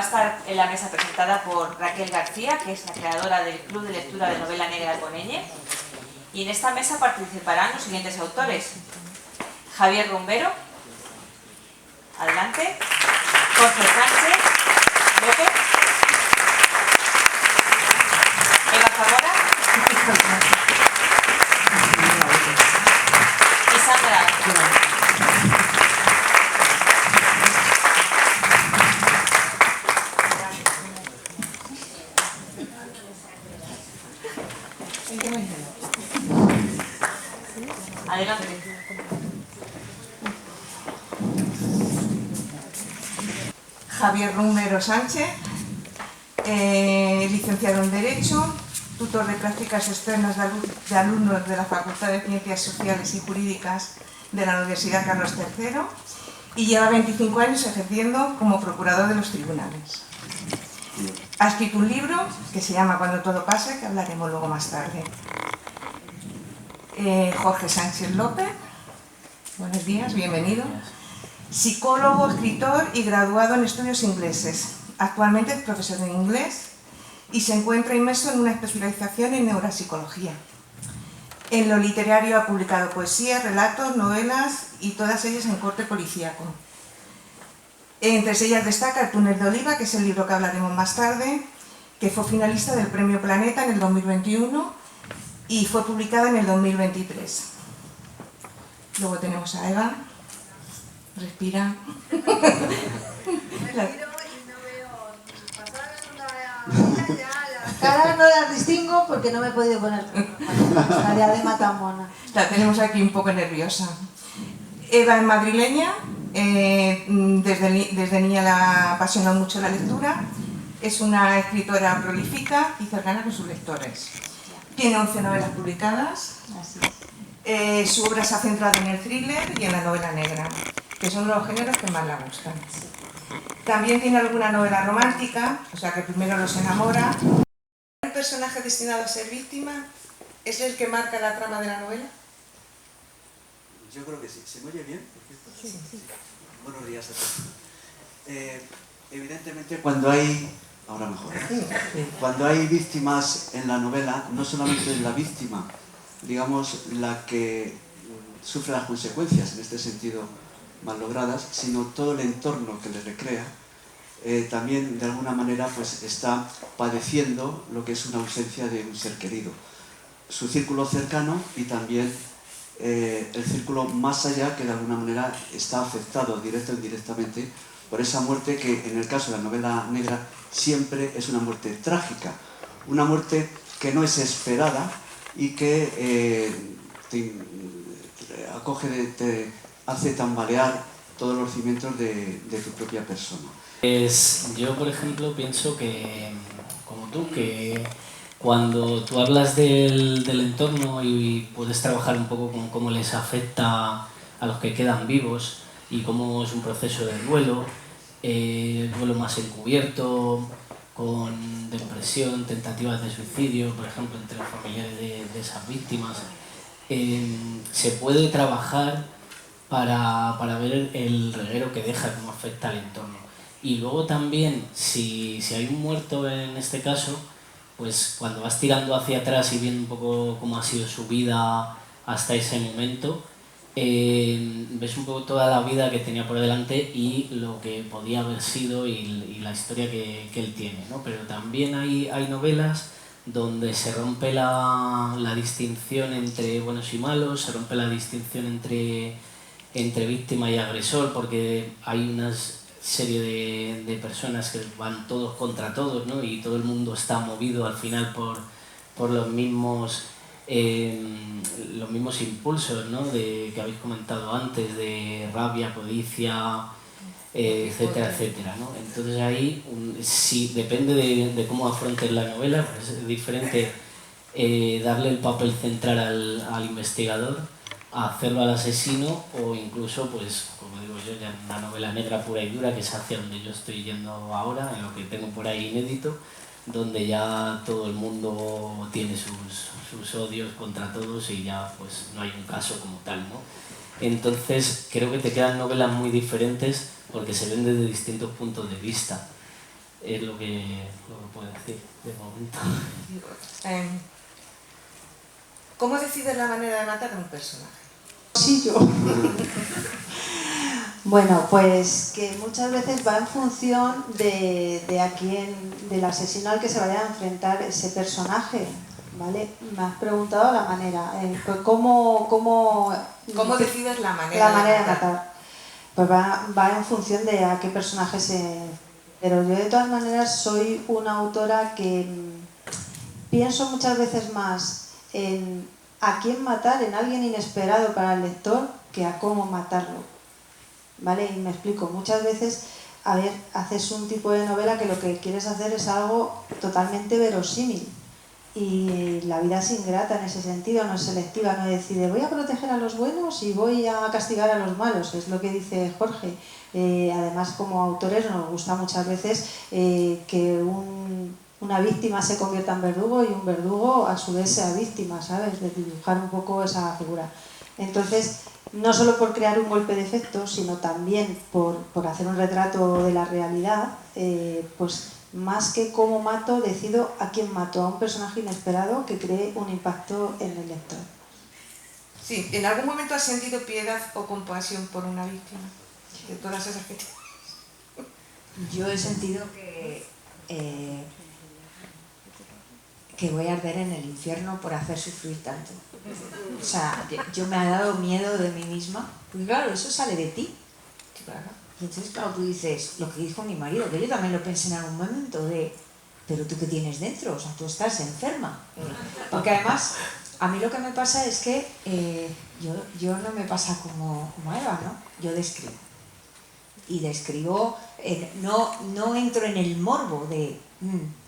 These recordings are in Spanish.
estar en la mesa presentada por Raquel García, que es la creadora del Club de Lectura de Novela Negra Conelle. Y en esta mesa participarán los siguientes autores: Javier Rumbero, adelante; Jorge Sánchez López, Eva Zamora y Sandra. Adelante. Javier Rumbero Sánchez, licenciado en Derecho, tutor de prácticas externas de alumnos de la Facultad de Ciencias Sociales y Jurídicas de la Universidad Carlos III y lleva 25 años ejerciendo como procurador de los tribunales. Ha escrito un libro que se llama Cuando todo pase, que hablaremos luego más tarde. Jorge Sánchez López, buenos días, bienvenido. Psicólogo, escritor y graduado en estudios ingleses. Actualmente es profesor de inglés y se encuentra inmerso en una especialización en neuropsicología. En lo literario ha publicado poesía, relatos, novelas y todas ellas en corte policíaco. Entre ellas destaca El túnel de Oliva, que es el libro que hablaremos más tarde, que fue finalista del Premio Planeta en el 2021 y fue publicada en el 2023. Luego tenemos a Eva. Respira. Caras no las distingo porque no me he podido poner la diadema tan mona. La tenemos aquí un poco nerviosa. Eva es madrileña, desde niña la apasiona mucho la lectura, es una escritora prolífica y cercana con sus lectores. Tiene 11 novelas publicadas. Su obra se ha centrado en el thriller y en la novela negra, que son los géneros que más le gustan. También tiene alguna novela romántica, o sea que primero los enamora. ¿El personaje destinado a ser víctima es el que marca la trama de la novela? Yo creo que sí. ¿Se me oye bien? Sí. Buenos días a todos. Evidentemente cuando hay... Ahora mejor. Cuando hay víctimas en la novela, no solamente es la víctima, digamos, la que sufre las consecuencias, en este sentido mal logradas, sino todo el entorno que le recrea, también de alguna manera pues está padeciendo lo que es una ausencia de un ser querido. Su círculo cercano y también el círculo más allá, que de alguna manera está afectado directa o indirectamente por esa muerte que en el caso de la novela negra siempre es una muerte trágica, una muerte que no es esperada y que te acoge, te hace tambalear todos los cimientos de tu propia persona. Pues yo, por ejemplo, pienso que, como tú, que cuando tú hablas del entorno y puedes trabajar un poco con cómo les afecta a los que quedan vivos y cómo es un proceso de duelo más encubierto, con depresión, tentativas de suicidio, por ejemplo, entre los familiares de esas víctimas, se puede trabajar para ver el reguero que deja, cómo afecta al entorno. Y luego también, si hay un muerto en este caso, pues cuando vas tirando hacia atrás y viendo un poco cómo ha sido su vida hasta ese momento, ves un poco toda la vida que tenía por delante y lo que podía haber sido y la historia que él tiene, ¿no? Pero también hay novelas donde se rompe la distinción entre buenos y malos, se rompe la distinción entre víctima y agresor, porque hay una serie de personas que van todos contra todos, ¿no? Y todo el mundo está movido al final por los mismos impulsos, ¿no? Que habéis comentado antes, de rabia, codicia, etcétera, etcétera, ¿no? Entonces ahí, sí, depende de cómo afrontes la novela, pues es diferente darle el papel central al investigador, a hacerlo al asesino, o incluso, pues, como digo yo, ya en una novela negra pura y dura, que es hacia donde yo estoy yendo ahora, en lo que tengo por ahí inédito, donde ya todo el mundo tiene sus odios contra todos y ya pues no hay un caso como tal, ¿no? Entonces creo que te quedan novelas muy diferentes porque se ven desde distintos puntos de vista. es lo que puedo decir de momento. ¿Cómo decides la manera de matar a un personaje? Sí, yo. Bueno, pues que muchas veces va en función de a quién, del asesino al que se vaya a enfrentar ese personaje, ¿vale? Me has preguntado la manera, ¿cómo decides la manera de matar? Pues va en función de a qué personaje se... Pero yo de todas maneras soy una autora que pienso muchas veces más en a quién matar, en alguien inesperado para el lector, que a cómo matarlo. ¿Vale? Y me explico, muchas veces, a ver, haces un tipo de novela que lo que quieres hacer es algo totalmente verosímil. Y la vida es ingrata en ese sentido, no es selectiva, no decide voy a proteger a los buenos y voy a castigar a los malos, es lo que dice Jorge. Además, como autores nos gusta muchas veces que una víctima se convierta en verdugo y un verdugo a su vez sea víctima, ¿sabes? De dibujar un poco esa figura. Entonces, no solo por crear un golpe de efecto, sino también por hacer un retrato de la realidad, pues más que cómo mato, decido a quién mato, a un personaje inesperado que cree un impacto en el lector. Sí, ¿en algún momento has sentido piedad o compasión por una víctima de todas esas que... Yo he sentido que voy a arder en el infierno por hacer sufrir tanto. O sea, yo me ha dado miedo de mí misma, porque claro, eso sale de ti. Claro. Y entonces, claro, tú dices, lo que dijo mi marido, que yo también lo pensé en algún momento, de, pero tú qué tienes dentro, o sea, tú estás enferma. Porque además, a mí lo que me pasa es que yo no me pasa como Eva, ¿no? Yo describo. Y describo, no entro en el morbo de,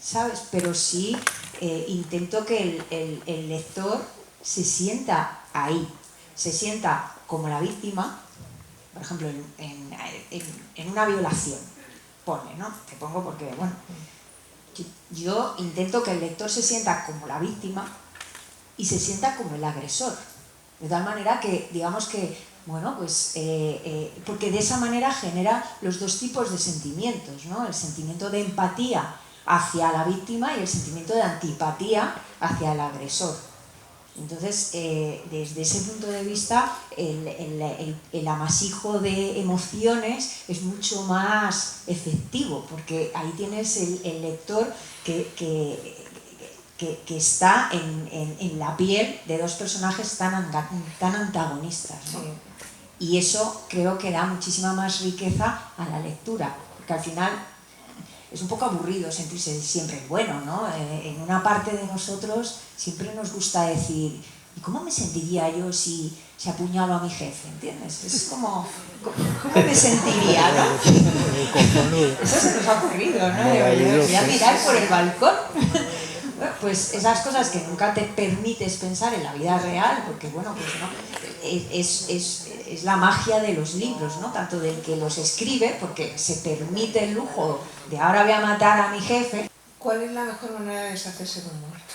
¿sabes? Pero sí intento que el lector se sienta ahí, se sienta como la víctima, por ejemplo, en una violación, pone, ¿no? Te pongo porque, bueno, yo intento que el lector se sienta como la víctima y se sienta como el agresor, de tal manera que, digamos que, bueno, pues, porque de esa manera genera los dos tipos de sentimientos, ¿no? El sentimiento de empatía hacia la víctima y el sentimiento de antipatía hacia el agresor. Entonces, desde ese punto de vista, el amasijo de emociones es mucho más efectivo, porque ahí tienes el lector que está en la piel de dos personajes tan antagonistas, ¿no? Sí. Y eso creo que da muchísima más riqueza a la lectura, porque al final es un poco aburrido sentirse siempre bueno, ¿no? En una parte de nosotros siempre nos gusta decir, ¿y cómo me sentiría yo si apuñalo a mi jefe? ¿Entiendes? Es como, ¿cómo me sentiría, no? Eso se nos ha ocurrido, ¿no? Voy a mirar por el balcón. Pues esas cosas que nunca te permites pensar en la vida real, porque bueno, pues no, es la magia de los libros, ¿no? Tanto del que los escribe, porque se permite el lujo de ahora voy a matar a mi jefe. ¿Cuál es la mejor manera de deshacerse de un muerto?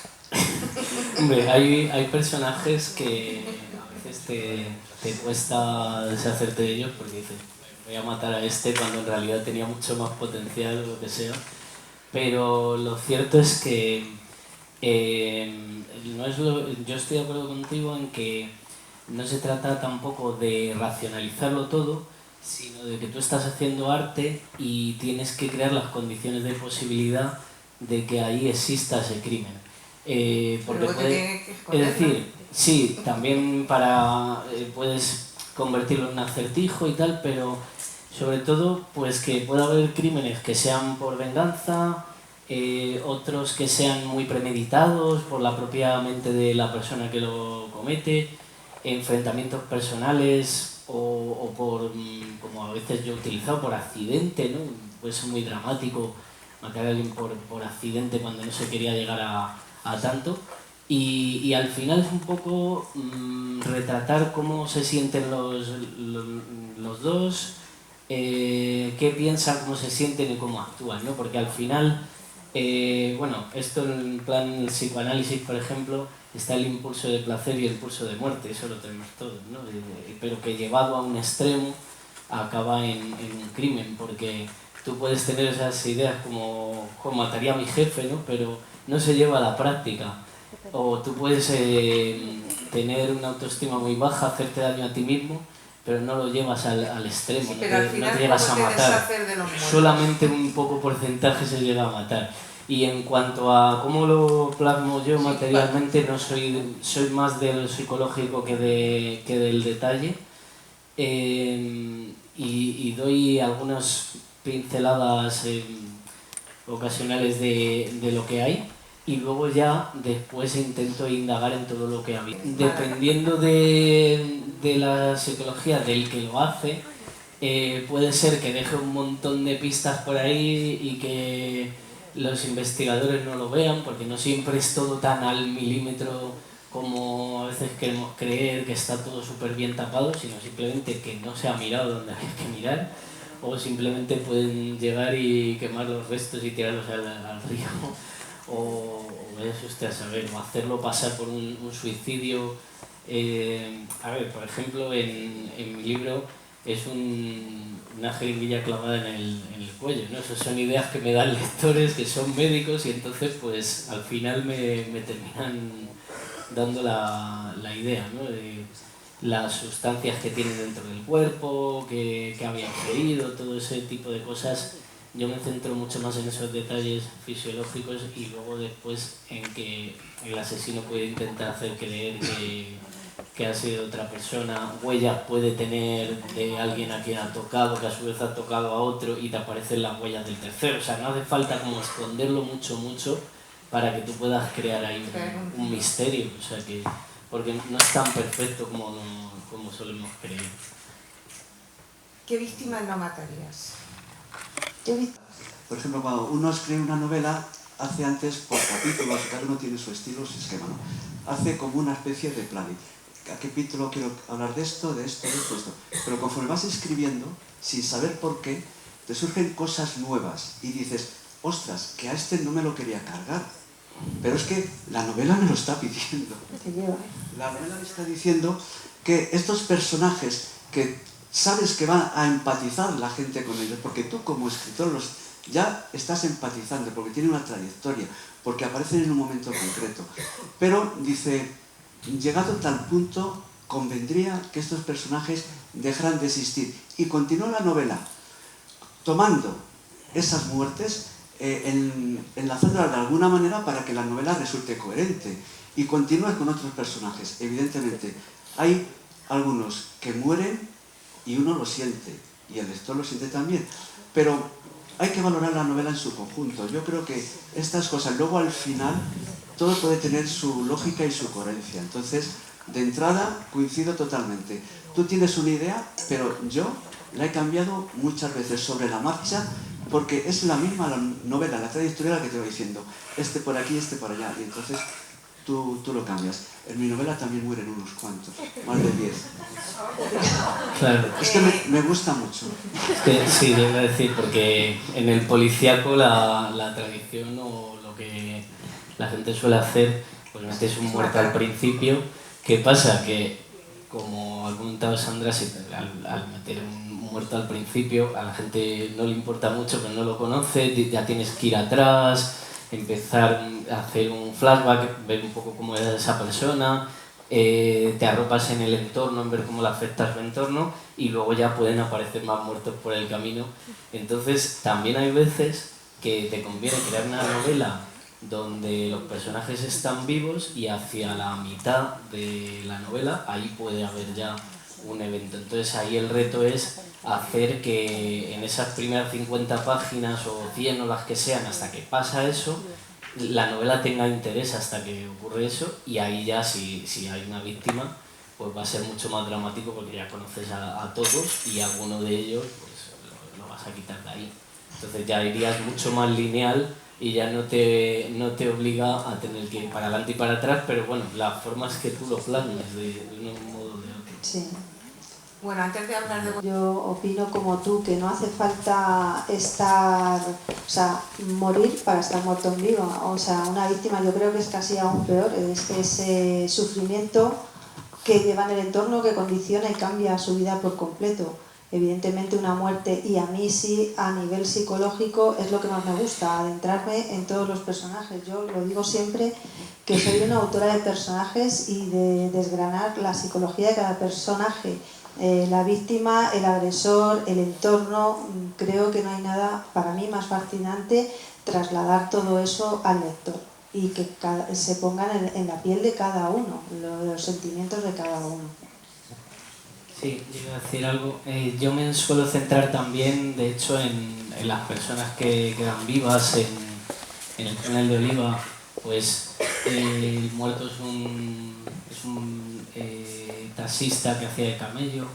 Hombre, hay personajes que a veces te cuesta deshacerte de ellos porque dices, voy a matar a este cuando en realidad tenía mucho más potencial o lo que sea. Pero lo cierto es que yo estoy de acuerdo contigo en que no se trata tampoco de racionalizarlo todo, sino de que tú estás haciendo arte y tienes que crear las condiciones de posibilidad de que ahí exista ese crimen. Porque es decir, sí, también puedes convertirlo en un acertijo y tal, pero sobre todo pues que pueda haber crímenes que sean por venganza, otros que sean muy premeditados por la propia mente de la persona que lo comete, enfrentamientos personales o por, como a veces yo he utilizado, por accidente, ¿no? Puede ser muy dramático matar a alguien por accidente cuando no se quería llegar a tanto. Y al final es un poco retratar cómo se sienten los dos, qué piensan, cómo se sienten y cómo actúan, ¿no? Porque al final, bueno, esto en plan el psicoanálisis, por ejemplo, está el impulso de placer y el impulso de muerte, eso lo tenemos todos, ¿no? Pero que llevado a un extremo acaba en un crimen, porque tú puedes tener esas ideas como mataría a mi jefe, ¿no? Pero no se lleva a la práctica. O tú puedes tener una autoestima muy baja, hacerte daño a ti mismo, pero no lo llevas al extremo, Sí, pero al final, no te llegas a ¿cómo te matar. deshacer de los muertos? Solamente un poco porcentaje se llega a matar. Y en cuanto a cómo lo plasmo yo materialmente, no soy más de lo psicológico que del detalle. Y doy algunas pinceladas ocasionales de lo que hay, y luego ya después intento indagar en todo lo que había. Dependiendo de la psicología del que lo hace, puede ser que deje un montón de pistas por ahí y que los investigadores no lo vean, porque no siempre es todo tan al milímetro como a veces queremos creer, que está todo súper bien tapado, sino simplemente que no se ha mirado donde había que mirar, o simplemente pueden llegar y quemar los restos y tirarlos al río, o eso usted a saber, o hacerlo pasar por un suicidio. A ver, por ejemplo, en mi libro es una jeringuilla clavada en el cuello, ¿no? Esas son ideas que me dan lectores que son médicos, y entonces pues al final me terminan dando la idea, ¿no? De las sustancias que tienen dentro del cuerpo, que había ingerido, todo ese tipo de cosas. Yo me centro mucho más en esos detalles fisiológicos, y luego después en que el asesino puede intentar hacer creer que ha sido otra persona. Huellas puede tener de alguien a quien ha tocado, que a su vez ha tocado a otro, y te aparecen las huellas del tercero. O sea, no hace falta como esconderlo mucho para que tú puedas crear ahí un misterio. O sea, que porque no es tan perfecto como solemos creer. ¿Qué víctima no matarías? Por ejemplo, cuando uno escribe una novela, hace antes por capítulos, cada uno tiene su estilo, su esquema, ¿no? Hace como una especie de plan. ¿A qué capítulo quiero hablar de esto, de esto, de esto, de esto? Pero conforme vas escribiendo, sin saber por qué, te surgen cosas nuevas y dices, ostras, que a este no me lo quería cargar. Pero es que la novela me lo está pidiendo. La novela me está diciendo que estos personajes que sabes que van a empatizar la gente con ellos, porque tú como escritor ya estás empatizando, porque tienen una trayectoria, porque aparecen en un momento concreto. Pero dice, llegado a tal punto, convendría que estos personajes dejaran de existir. Y continúa la novela tomando esas muertes, enlazándolas de alguna manera para que la novela resulte coherente y continúe con otros personajes. Evidentemente, hay algunos que mueren y uno lo siente, y el lector lo siente también, pero hay que valorar la novela en su conjunto. Yo creo que estas cosas, luego al final, todo puede tener su lógica y su coherencia. Entonces, de entrada, coincido totalmente. Tú tienes una idea, pero yo la he cambiado muchas veces sobre la marcha, porque es la misma la novela, la trayectoria la que te va diciendo, este por aquí, este por allá, y entonces tú lo cambias. En mi novela también mueren unos cuantos, más de 10. Claro. Es que me gusta mucho. Es que, sí, debo decir, porque en el policíaco la tradición, o lo que la gente suele hacer, pues metes un muerto al principio. ¿Qué pasa? Que, como ha comentado Sandra, al meter un muerto al principio, a la gente no le importa mucho, pero no lo conoce, ya tienes que ir atrás, empezar a hacer un flashback, ver un poco cómo era esa persona, te arropas en el entorno, en ver cómo le afecta a su entorno, y luego ya pueden aparecer más muertos por el camino. Entonces también hay veces que te conviene crear una novela donde los personajes están vivos, y hacia la mitad de la novela ahí puede haber ya un evento. Entonces ahí el reto es hacer que en esas primeras 50 páginas o 100 o las que sean, hasta que pasa eso, la novela tenga interés hasta que ocurre eso, y ahí ya si hay una víctima, pues va a ser mucho más dramático, porque ya conoces a todos, y alguno de ellos pues lo vas a quitar de ahí. Entonces ya irías mucho más lineal, y ya no te obliga a tener que ir para adelante y para atrás, pero bueno, la forma es que tú lo plasmes de un modo o de otro. Sí. Bueno, antes de hablar de... Yo opino como tú, que no hace falta morir para estar muerto en vida. O sea, una víctima yo creo que es casi aún peor, es ese sufrimiento que lleva en el entorno, que condiciona y cambia su vida por completo. evidentemente una muerte, y a mí sí, a nivel psicológico, es lo que más me gusta, adentrarme en todos los personajes. Yo lo digo siempre, que soy una autora de personajes y de desgranar la psicología de cada personaje, la víctima, el agresor, el entorno. Creo que no hay nada para mí más fascinante trasladar todo eso al lector y que se pongan en la piel de cada uno, los sentimientos de cada uno. Sí, yo iba a decir algo. Yo me suelo centrar también, de hecho, en las personas que quedan vivas en el túnel de Oliva. Pues el muerto es un taxista que hacía de camello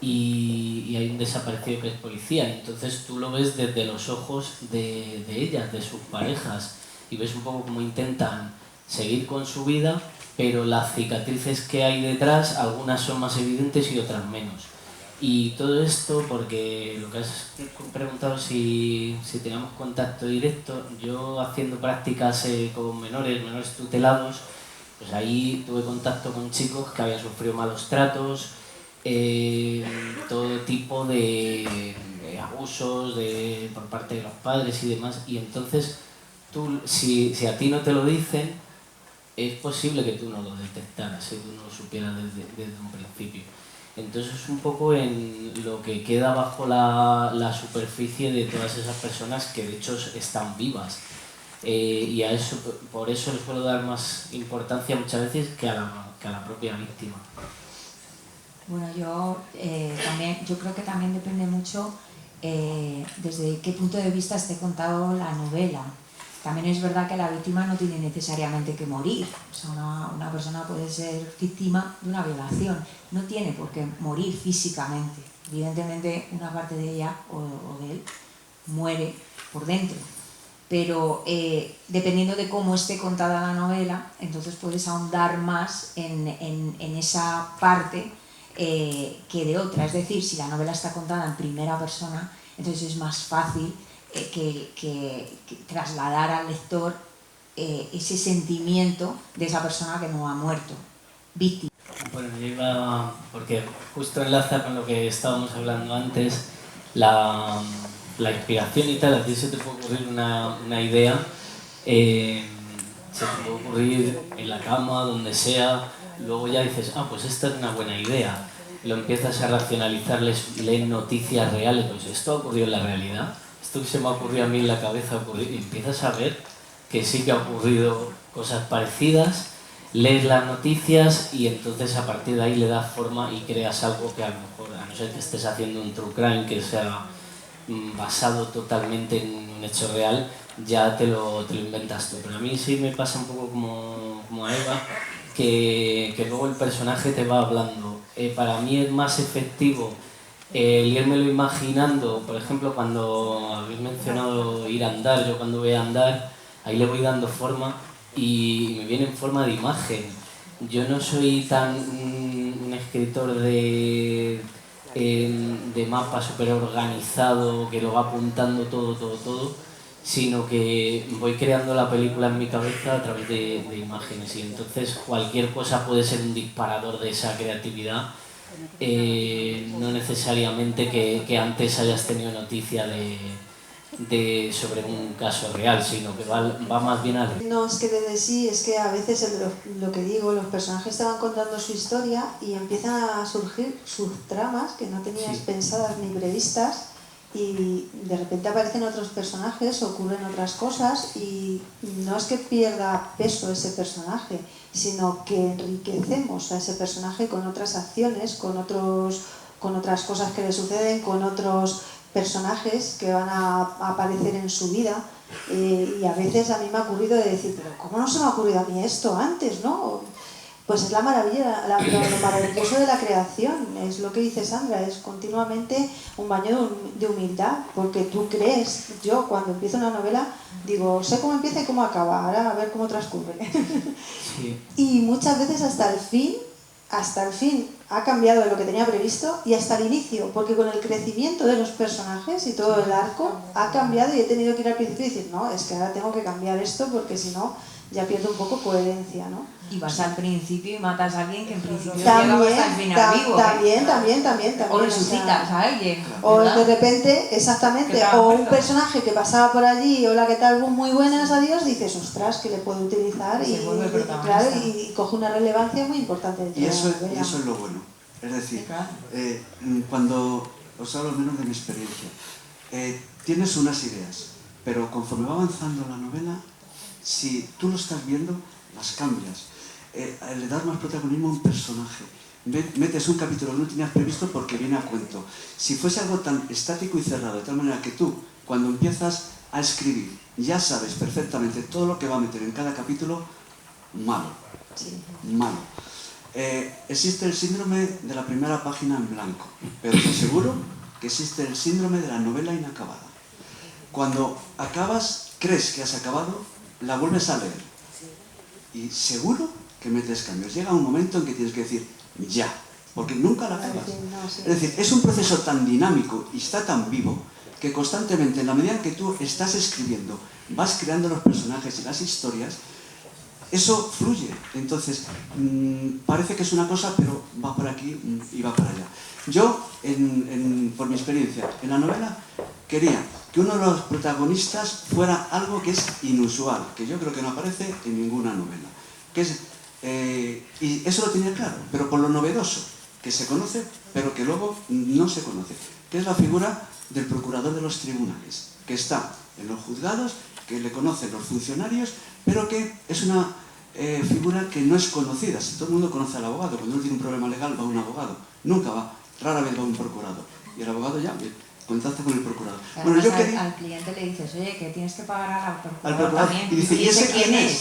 y hay un desaparecido que es policía. Y entonces tú lo ves desde los ojos de ellas, de sus parejas, y ves un poco cómo intentan seguir con su vida, pero las cicatrices que hay detrás, algunas son más evidentes y otras menos. Y todo esto porque lo que has preguntado si teníamos contacto directo, yo haciendo prácticas con menores tutelados, pues ahí tuve contacto con chicos que habían sufrido malos tratos, todo tipo de abusos por parte de los padres y demás, y entonces tú, si a ti no te lo dicen, es posible que tú no lo detectaras, si tú no lo supieras desde un principio. Entonces es un poco en lo que queda bajo la superficie de todas esas personas que de hecho están vivas. Y a eso, por eso les suelo dar más importancia muchas veces que a la propia víctima. Bueno, yo creo que también depende mucho desde qué punto de vista esté contado la novela. También es verdad que la víctima no tiene necesariamente que morir. O sea, una persona puede ser víctima de una violación. No tiene por qué morir físicamente. Evidentemente, una parte de ella o de él muere por dentro. Pero dependiendo de cómo esté contada la novela, entonces puedes ahondar más en esa parte que de otra. Es decir, si la novela está contada en primera persona, entonces es más fácil que trasladar al lector ese sentimiento de esa persona que no ha muerto, víctima. Bueno, yo iba, porque justo enlaza con lo que estábamos hablando antes, la inspiración y tal. A ti se te puede ocurrir una idea, se te puede ocurrir en la cama, donde sea, luego ya dices, pues esta es una buena idea, lo empiezas a racionalizar, lees noticias reales, pues esto ha ocurrido en la realidad, esto que se me ha ocurrido a mí en la cabeza, y empiezas a ver que sí que ha ocurrido cosas parecidas, lees las noticias y entonces a partir de ahí le das forma y creas algo que a lo mejor, a no ser que estés haciendo un true crime que sea basado totalmente en un hecho real, ya te lo inventas tú. Pero a mí sí me pasa un poco como a Eva, que luego el personaje te va hablando. Para mí es más efectivo el irmelo imaginando. Por ejemplo, cuando habéis mencionado ir a andar, yo cuando voy a andar, ahí le voy dando forma y me viene en forma de imagen. Yo no soy tan un escritor de mapa súper organizado que lo va apuntando todo, sino que voy creando la película en mi cabeza a través de imágenes, y entonces cualquier cosa puede ser un disparador de esa creatividad, no necesariamente que antes hayas tenido noticia sobre un caso real, sino que va más bien al... No es que desde sí, es que a veces lo que digo, los personajes te van contando su historia y empiezan a surgir sus tramas que no tenías pensadas ni previstas, y de repente aparecen otros personajes, ocurren otras cosas, y no es que pierda peso ese personaje, sino que enriquecemos a ese personaje con otras acciones, con otras cosas que le suceden, con otros personajes que van a aparecer en su vida, y a veces a mí me ha ocurrido de decir, pero ¿cómo no se me ha ocurrido a mí esto antes, no? Pues es la maravilla, lo maravilloso de la creación, es lo que dice Sandra, es continuamente un baño de humildad, porque tú crees, yo cuando empiezo una novela digo, sé cómo empieza y cómo acaba, ahora a ver cómo transcurre. Sí. Y muchas veces hasta el fin ha cambiado de lo que tenía previsto, y hasta el inicio, porque con el crecimiento de los personajes y todo el arco ha cambiado, y he tenido que ir al principio y decir, no, es que ahora tengo que cambiar esto porque si no ya pierde un poco coherencia, ¿no? Y vas al principio y matas a alguien que en principio llegaba hasta el final vivo. También. O resucitas a alguien. O de repente, exactamente, o un personaje que pasaba por allí, hola, ¿qué tal? Muy buenas, adiós, dices, ostras, que le puedo utilizar y claro, y coge una relevancia muy importante dentro de la novela. Y eso es lo bueno. Es decir, cuando os hablo menos de mi experiencia, tienes unas ideas, pero conforme va avanzando la novela, si tú lo estás viendo, las cambias. Le das más protagonismo a un personaje. Metes un capítulo que no tenías previsto porque viene a cuento. Si fuese algo tan estático y cerrado, de tal manera que tú, cuando empiezas a escribir, ya sabes perfectamente todo lo que va a meter en cada capítulo, malo. Malo. Existe el síndrome de la primera página en blanco, pero te aseguro que existe el síndrome de la novela inacabada. Cuando acabas, crees que has acabado, la vuelves a leer y seguro que metes cambios. Llega un momento en que tienes que decir ya, porque nunca la acabas. Es decir, es un proceso tan dinámico y está tan vivo que constantemente, en la medida en que tú estás escribiendo, vas creando los personajes y las historias, eso fluye. Entonces, parece que es una cosa, pero va por aquí y va para allá. Yo, por mi experiencia, en la novela quería que uno de los protagonistas fuera algo que es inusual, que yo creo que no aparece en ninguna novela. Y eso lo tenía claro, pero por lo novedoso, que se conoce, pero que luego no se conoce, que es la figura del procurador de los tribunales, que está en los juzgados, que le conocen los funcionarios, pero que es una figura que no es conocida. Si todo el mundo conoce al abogado, cuando uno tiene un problema legal va a un abogado, nunca va, rara vez va a un procurador, y el abogado ya contacta con el procurador. Bueno, yo quería... al cliente le dices, oye, que tienes que pagar al procurador también. Y dice, ¿y ese quién es?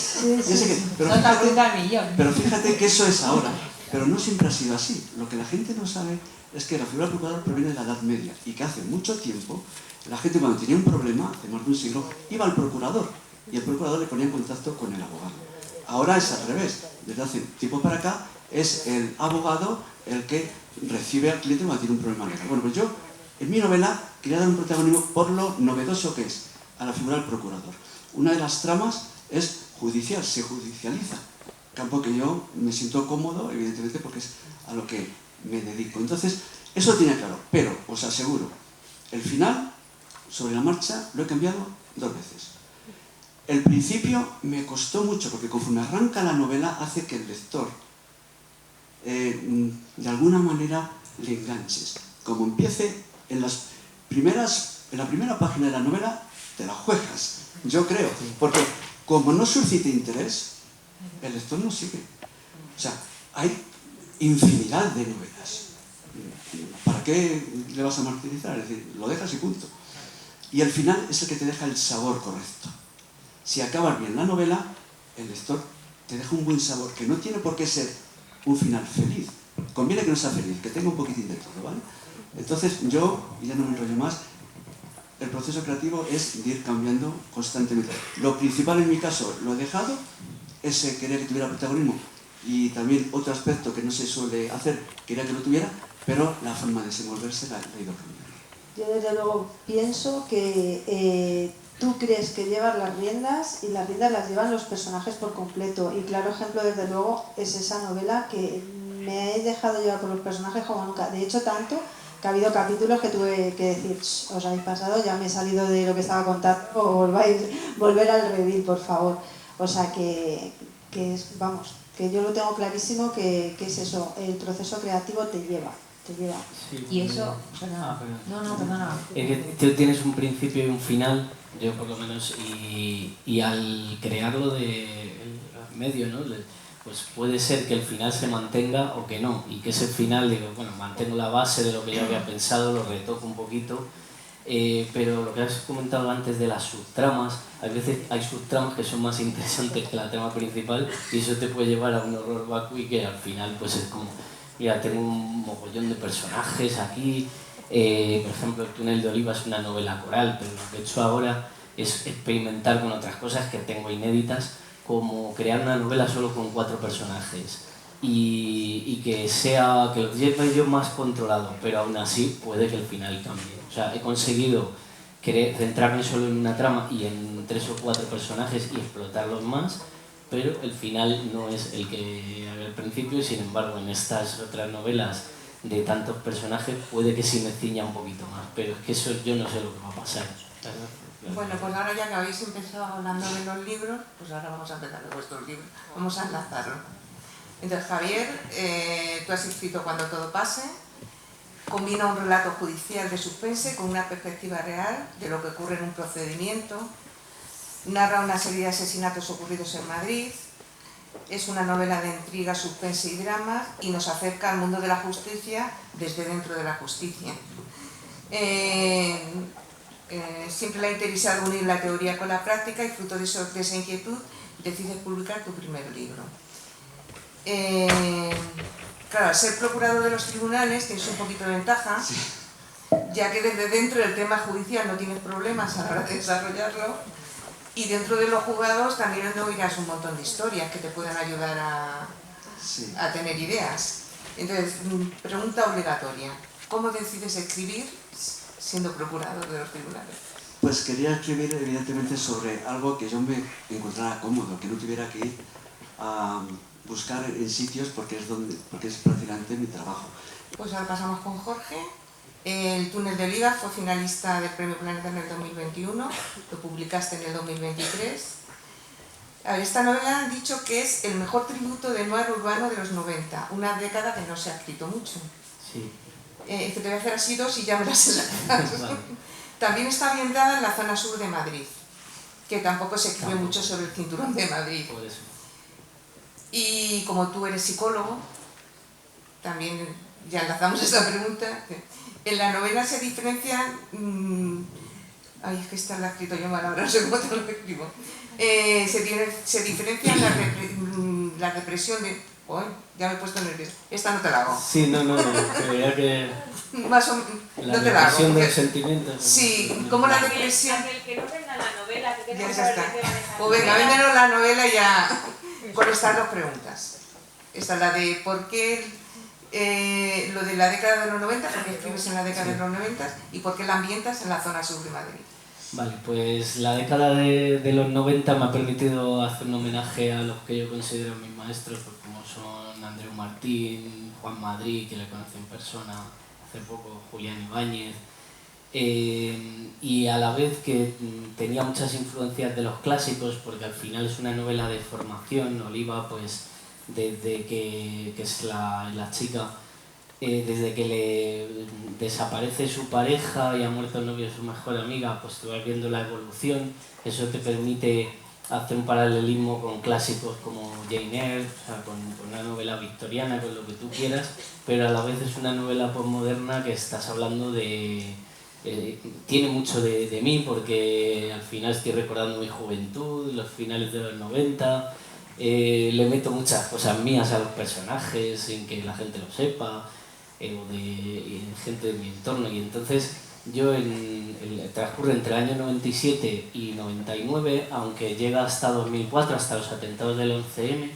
Sí. Pero fíjate que eso es ahora, pero no siempre ha sido así. Lo que la gente no sabe es que la figura del procurador proviene de la Edad Media y que hace mucho tiempo la gente, cuando tenía un problema, hace más de un siglo, iba al procurador y el procurador le ponía en contacto con el abogado. Ahora es al revés. Desde hace tiempo para acá es el abogado el que recibe al cliente cuando tiene un problema legal. Bueno, pues yo en mi novela quería dar un protagonismo por lo novedoso que es a la figura del procurador. Una de las tramas es judicial, se judicializa. Campo que yo me siento cómodo, evidentemente, porque es a lo que me dedico. Entonces, eso lo tenía claro. Pero, os aseguro, el final, sobre la marcha, lo he cambiado 2 veces. El principio me costó mucho, porque conforme arranca la novela, hace que el lector, de alguna manera, le enganches. Como empiece... En la primera página de la novela te la juegas, yo creo, porque como no suscite interés, el lector no sigue. O sea, hay infinidad de novelas. ¿Para qué le vas a martirizar? Es decir, lo dejas y punto. Y el final es el que te deja el sabor correcto. Si acabas bien la novela, el lector te deja un buen sabor, que no tiene por qué ser un final feliz. Conviene que no sea feliz, que tenga un poquitín de todo, ¿vale? Entonces yo, y ya no me enrollo más, el proceso creativo es de ir cambiando constantemente. Lo principal en mi caso, lo he dejado, ese querer que tuviera protagonismo, y también otro aspecto que no se suele hacer, quería que lo tuviera, pero la forma de desenvolverse la he ido cambiando. Yo desde luego pienso que tú crees que llevas las riendas y las riendas las llevan los personajes por completo. Y claro ejemplo desde luego es esa novela que me he dejado llevar por los personajes como nunca. De hecho tanto que ha habido capítulos que tuve que decir, os habéis pasado, ya me he salido de lo que estaba contando, o volver al redil, por favor. O sea que es, vamos, que yo lo tengo clarísimo que es eso, el proceso creativo te lleva. Sí, y eso, perdona. Es que tú tienes un principio y un final, yo por lo menos, y al crearlo de medio, ¿no? Pues puede ser que el final se mantenga o que no, y que ese final, digo, bueno, mantengo la base de lo que yo había pensado, lo retoco un poquito, pero lo que has comentado antes de las subtramas, a veces hay subtramas que son más interesantes que la trama principal y eso te puede llevar a un horror vacui que al final pues es como, mira, tengo un mogollón de personajes aquí, por ejemplo, El túnel de Oliva es una novela coral, pero lo que he hecho ahora es experimentar con otras cosas que tengo inéditas, como crear una novela solo con 4 personajes y que lo lleve yo más controlado, pero aún así puede que el final cambie. O sea, he conseguido centrarme solo en una trama y en 3 o 4 personajes y explotarlos más, pero el final no es el que había al principio, y sin embargo en estas otras novelas de tantos personajes puede que sí me ciña un poquito más, pero es que eso yo no sé lo que va a pasar. Bueno, pues ahora ya que habéis empezado hablando de los libros, pues ahora vamos a empezar de vuestros libros, vamos a enlazarlo. Entonces, Javier, tú has escrito Cuando todo pase, combina un relato judicial de suspense con una perspectiva real de lo que ocurre en un procedimiento, narra una serie de asesinatos ocurridos en Madrid, es una novela de intriga, suspense y drama y nos acerca al mundo de la justicia desde dentro de la justicia. Siempre le ha interesado unir la teoría con la práctica y fruto de esa inquietud decides publicar tu primer libro. Claro, al ser procurador de los tribunales tienes un poquito de ventaja, sí, ya que desde dentro del tema judicial no tienes problemas a la hora de desarrollarlo, y dentro de los juzgados también oirás un montón de historias que te puedan ayudar a tener ideas. Entonces, pregunta obligatoria, ¿cómo decides escribir siendo procurador de los tribunales? Pues quería escribir evidentemente sobre algo que yo me encontrara cómodo, que no tuviera que ir a buscar en sitios porque es prácticamente mi trabajo. Pues ahora pasamos con Jorge. El Túnel de Liga fue finalista del Premio Planeta en el 2021, lo publicaste en el 2023. A ver, esta novela han dicho que es el mejor tributo del noir urbano de los 90, una década que no se ha escrito mucho. Sí. Que te voy a hacer así dos y ya me las enlazas. Vale. También está ambientada en la zona sur de Madrid, que tampoco se escribe mucho sobre el cinturón de Madrid. Por eso. Y como tú eres psicólogo, también ya enlazamos esta pregunta. En la novela se diferencian... ay, es que esta la he escrito yo mal, ahora no sé cómo te lo escribo. Se diferencian la represión de... Oh, ya me he puesto nervioso. Esta no te la hago. Sí, no, creía que... Más o menos, no te la hago. La represión del sentimiento. Sí, como la represión... El que no tenga la novela, que ya está. Pues venga, véndenos la novela y ya... Con estas dos preguntas. Esta es la de por qué... lo de la década de los 90, porque escribes en la década de los 90 y por qué la ambientas en la zona sur de Madrid. Vale, pues la década de los 90 me ha permitido hacer un homenaje a los que yo considero mis maestros, pues como son Andreu Martín, Juan Madrid, que le conocí en persona hace poco, Julián Ibáñez, y a la vez que tenía muchas influencias de los clásicos, porque al final es una novela de formación. Oliva, pues desde que es la chica, desde que le desaparece su pareja y ha muerto el novio de su mejor amiga, pues tú vas viendo la evolución. Eso te permite hacer un paralelismo con clásicos como Jane Eyre, o sea, con una novela victoriana, con lo que tú quieras, pero a la vez es una novela postmoderna que estás hablando de... tiene mucho de mí, porque al final estoy recordando mi juventud, los finales de los 90, le meto muchas cosas mías a los personajes sin que la gente lo sepa, o de gente de mi entorno, y entonces yo transcurre entre el año 97 y 99, aunque llega hasta 2004, hasta los atentados del 11M,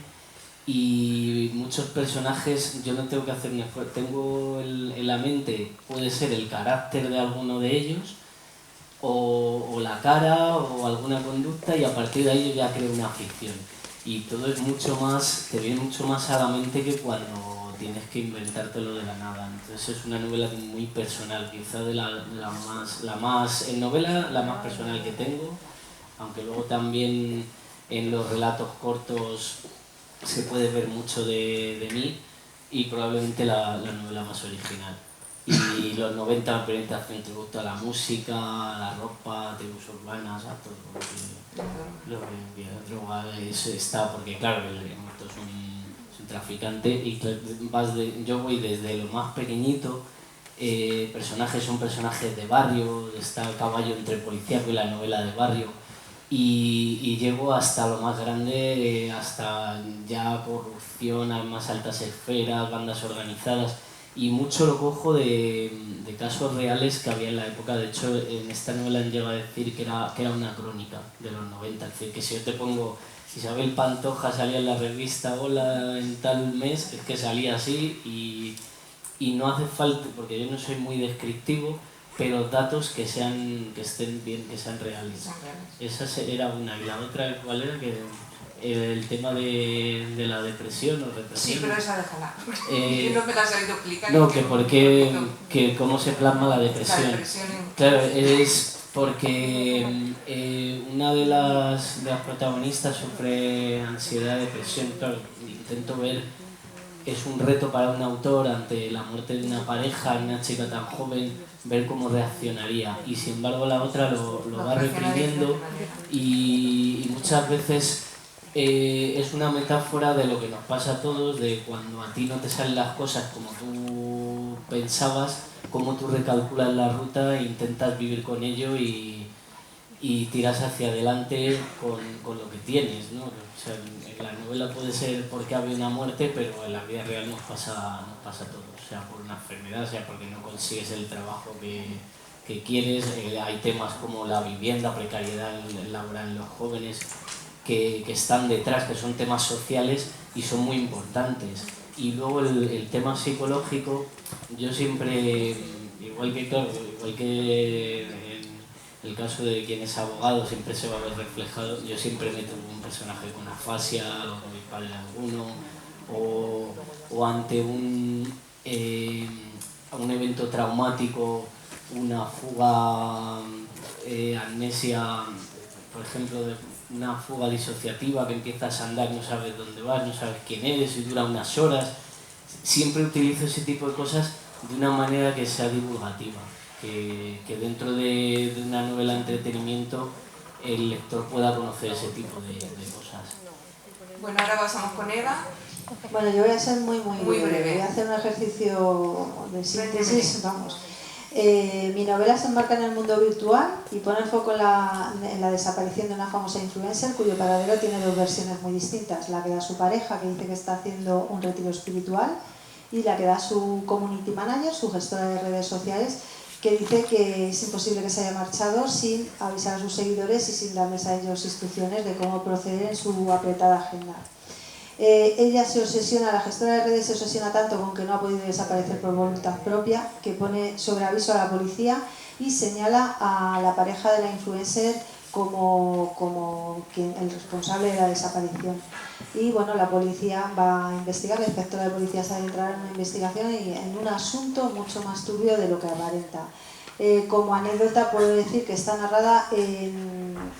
y muchos personajes yo no tengo que hacer un esfuerzo, tengo en la mente, puede ser el carácter de alguno de ellos, o la cara, o alguna conducta, y a partir de ahí yo ya creo una ficción. Y todo es mucho más, te viene mucho más a la mente que cuando tienes que inventártelo de la nada. Entonces es una novela muy personal, quizá de la más en novela, la más personal que tengo, aunque luego también en los relatos cortos se puede ver mucho de mí, y probablemente la novela más original. Y los 90 me permite hacer un tributo a la música, a la ropa, a tribus urbanas, a todo lo que droga está, porque claro, el muerto es un traficante, y yo voy desde lo más pequeñito, personajes son personajes de barrio, está a caballo entre policía y la novela de barrio, y llego hasta lo más grande, hasta ya corrupción a más altas esferas, bandas organizadas. Y mucho lo cojo de casos reales que había en la época. De hecho, en esta novela han llegado a decir que era una crónica de los 90. Es decir, que si yo te pongo Isabel Pantoja salía en la revista Hola en tal mes, es que salía así, y no hace falta, porque yo no soy muy descriptivo, pero datos que estén bien, que sean reales. Esa era una. Y la otra, ¿cuál era? Que el tema de la depresión o represión. Sí, pero esa déjala. No me la has sabido explicar. No, que cómo se plasma la depresión. Claro, es porque una de las protagonistas sufre ansiedad, depresión. Claro, intento ver, es un reto para un autor ante la muerte de una pareja, una chica tan joven, ver cómo reaccionaría. Y sin embargo la otra lo va reprimiendo y muchas veces es una metáfora de lo que nos pasa a todos, de cuando a ti no te salen las cosas como tú pensabas, cómo tú recalculas la ruta e intentas vivir con ello y tiras hacia adelante con lo que tienes, ¿no? O sea, en la novela puede ser porque ha habido una muerte, pero en la vida real nos pasa a todos, sea por una enfermedad, sea porque no consigues el trabajo que quieres. Hay temas como la vivienda, precariedad laboral en los jóvenes, que están detrás, que son temas sociales y son muy importantes. Y luego el tema psicológico, yo siempre, igual que en el caso de quien es abogado, siempre se va a ver reflejado, yo siempre meto un personaje con afasia, o con mi padre alguno, o ante un evento traumático, una fuga, amnesia, por ejemplo, de una fuga disociativa, que empiezas a andar, no sabes dónde vas, no sabes quién eres y dura unas horas. Siempre utilizo ese tipo de cosas de una manera que sea divulgativa, que dentro de una novela de entretenimiento el lector pueda conocer ese tipo de cosas. Bueno, ahora pasamos con Eva. Bueno, yo voy a ser muy breve. Voy a hacer un ejercicio de síntesis, vamos. Mi novela se embarca en el mundo virtual y pone el foco en la desaparición de una famosa influencer cuyo paradero tiene dos versiones muy distintas: la que da su pareja, que dice que está haciendo un retiro espiritual, y la que da su community manager, su gestora de redes sociales, que dice que es imposible que se haya marchado sin avisar a sus seguidores y sin darles a ellos instrucciones de cómo proceder en su apretada agenda. Ella se obsesiona, la gestora de redes se obsesiona tanto con que no ha podido desaparecer por voluntad propia, que pone sobre aviso a la policía y señala a la pareja de la influencer como el responsable de la desaparición. Y bueno, la policía va a investigar, la inspectora de policía sabe entrar en una investigación y en un asunto mucho más turbio de lo que aparenta. Como anécdota puedo decir que está narrada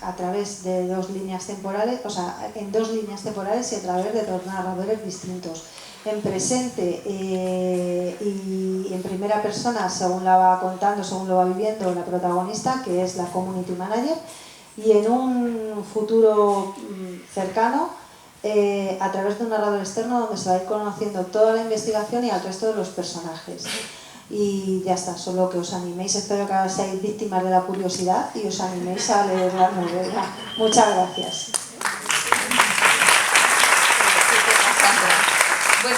a través de dos líneas temporales, o sea, en dos líneas temporales y a través de dos narradores distintos. En presente y en primera persona, según la va contando, según lo va viviendo la protagonista, que es la community manager, y en un futuro cercano, a través de un narrador externo, donde se va a ir conociendo toda la investigación y al resto de los personajes. Y ya está, solo que os animéis, espero que ahora seáis víctimas de la curiosidad y os animéis a leer la novela. Muchas gracias. Bueno,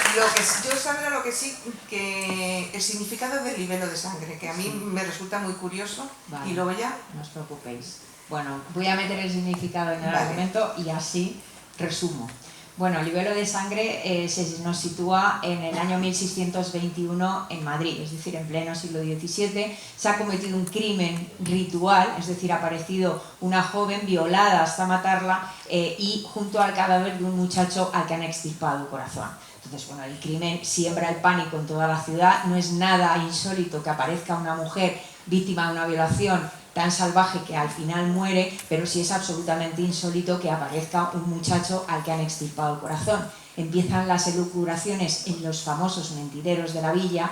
yo sabré lo que sí, que el significado del libelo de sangre, que a mí me resulta muy curioso. Vale. Y luego ya... No os preocupéis. Bueno, voy a meter el significado en el argumento y así resumo. Bueno, el libelo de sangre nos sitúa en el año 1621 en Madrid, es decir, en pleno siglo XVII. Se ha cometido un crimen ritual, es decir, ha aparecido una joven violada hasta matarla y junto al cadáver de un muchacho al que han extirpado el corazón. Entonces, bueno, el crimen siembra el pánico en toda la ciudad. No es nada insólito que aparezca una mujer víctima de una violación tan salvaje que al final muere, pero sí es absolutamente insólito que aparezca un muchacho al que han extirpado el corazón. Empiezan las elucubraciones en los famosos mentideros de la villa,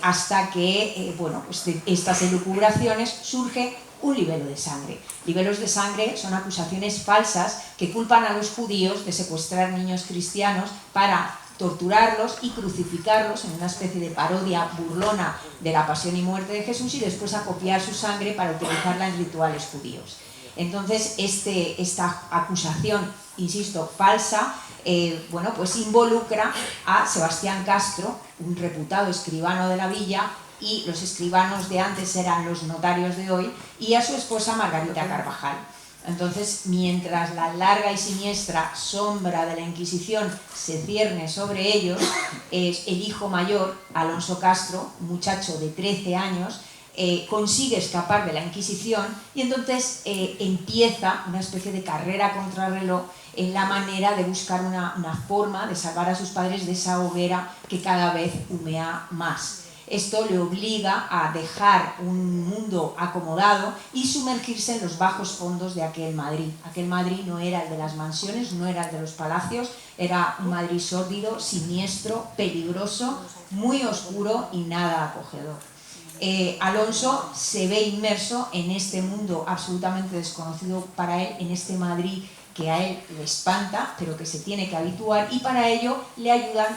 hasta que, bueno, pues de estas elucubraciones surge un libelo de sangre. Libelos de sangre son acusaciones falsas que culpan a los judíos de secuestrar niños cristianos para torturarlos y crucificarlos en una especie de parodia burlona de la pasión y muerte de Jesús y después acopiar su sangre para utilizarla en rituales judíos. Entonces, esta acusación, insisto, falsa, bueno, pues involucra a Sebastián Castro, un reputado escribano de la villa, y los escribanos de antes eran los notarios de hoy, y a su esposa Margarita Carvajal. Entonces, mientras la larga y siniestra sombra de la Inquisición se cierne sobre ellos, el hijo mayor, Alonso Castro, un muchacho de 13 años, consigue escapar de la Inquisición y entonces empieza una especie de carrera contrarreloj en la manera de buscar una forma de salvar a sus padres de esa hoguera que cada vez humea más. Esto le obliga a dejar un mundo acomodado y sumergirse en los bajos fondos de aquel Madrid. Aquel Madrid no era el de las mansiones, no era el de los palacios, era un Madrid sórdido, siniestro, peligroso, muy oscuro y nada acogedor. Alonso se ve inmerso en este mundo absolutamente desconocido para él, en este Madrid que a él le espanta, pero que se tiene que habituar, y para ello le ayudan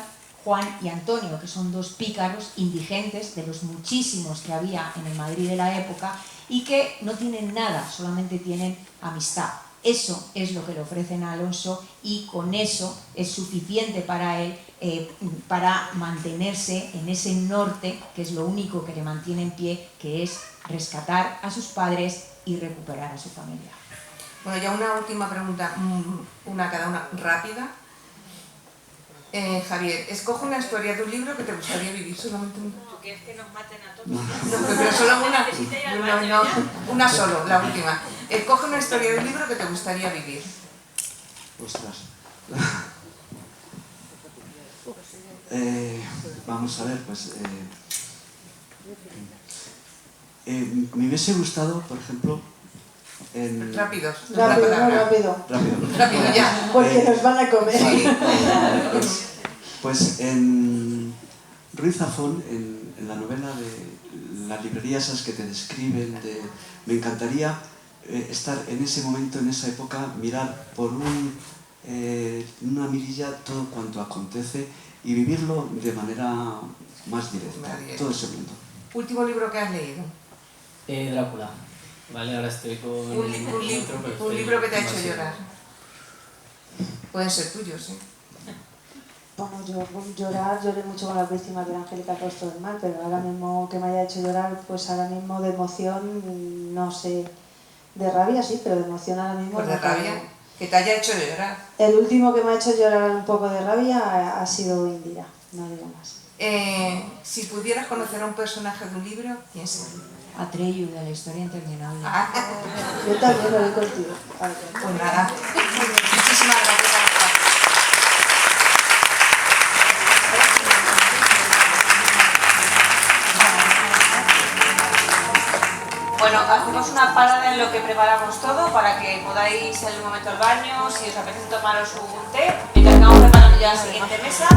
Juan y Antonio, que son dos pícaros indigentes de los muchísimos que había en el Madrid de la época y que no tienen nada, solamente tienen amistad. Eso es lo que le ofrecen a Alonso y con eso es suficiente para él para mantenerse en ese norte, que es lo único que le mantiene en pie, que es rescatar a sus padres y recuperar a su familia. Bueno, ya una última pregunta, una cada una, rápida. Javier, escoge una historia de un libro que te gustaría vivir, solamente una. ¿Tú quieres que nos maten a todos? No, pero solo una. Una solo, la última. Escoge una historia de un libro que te gustaría vivir. Ostras. Vamos a ver, pues... me hubiese gustado, por ejemplo, en... Rápido, ya. Porque nos van a comer. Sí. Pues en Ruiz Zafón, en la novela de las librerías esas que te describen, me encantaría estar en ese momento, en esa época, mirar por una mirilla todo cuanto acontece y vivirlo de manera más directa, todo ese mundo. ¿Último libro que has leído? Drácula. Vale, ahora estoy con un libro que te ha hecho llorar. Pueden ser tuyos, ¿sí? Bueno, yo lloré mucho con las víctimas de la Angélica Rostro del Mal, pero ahora mismo que me haya hecho llorar, pues ahora mismo de emoción, no sé, de rabia sí, pero de emoción ahora mismo... Pues de rabia, que te haya hecho llorar. El último que me ha hecho llorar un poco de rabia ha sido Indira, no digo más. Si pudieras conocer a un personaje de un libro, ¿quién sería? Atreyu, de la historia interminable. Yo también lo veo contigo. Pues nada, muchísimas gracias. Bueno, hacemos una parada en lo que preparamos todo para que podáis en un momento al baño, si os apetece tomaros un té, mientras estamos preparando ya la siguiente mesa.